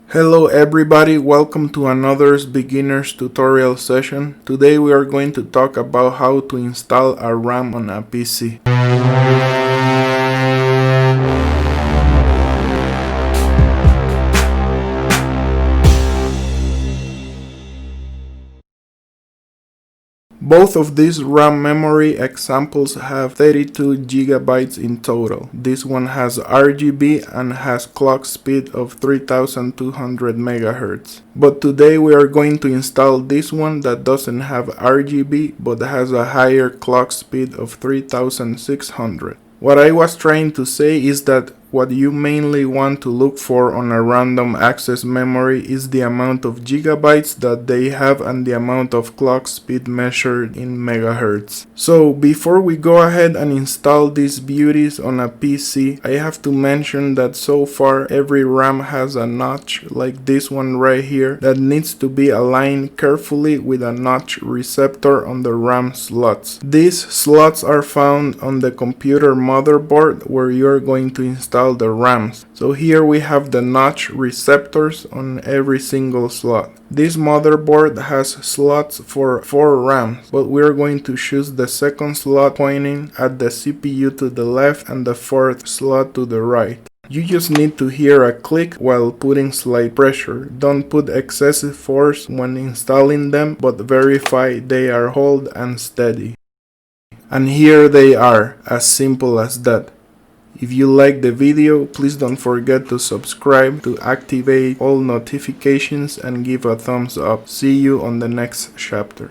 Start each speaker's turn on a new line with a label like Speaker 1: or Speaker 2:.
Speaker 1: Hello everybody, welcome to another beginner's tutorial session. Today we are going to talk about how to install a RAM on a PC. Both of these RAM memory examples have 32 gigabytes in total. This one has RGB and has clock speed of 3200 MHz. But today we are going to install this one that doesn't have RGB but has a higher clock speed of 3600. What I was trying to say is that what you mainly want to look for on a random access memory is the amount of gigabytes that they have and the amount of clock speed measured in megahertz. So before we go ahead and install these beauties on a PC, I have to mention that so far every RAM has a notch like this one right here that needs to be aligned carefully with a notch receptor on the RAM slots. These slots are found on the computer motherboard where you're going to install the RAMs. So here we have the notch receptors on every single slot. This motherboard has slots for 4 RAMs, but we're going to choose the second slot pointing at the CPU to the left and the fourth slot to the right. You just need to hear a click while putting slight pressure. Don't put excessive force when installing them, but verify they are hold and steady. And here they are, as simple as that. If you like the video, please don't forget to subscribe to activate all notifications and give a thumbs up. See you on the next chapter.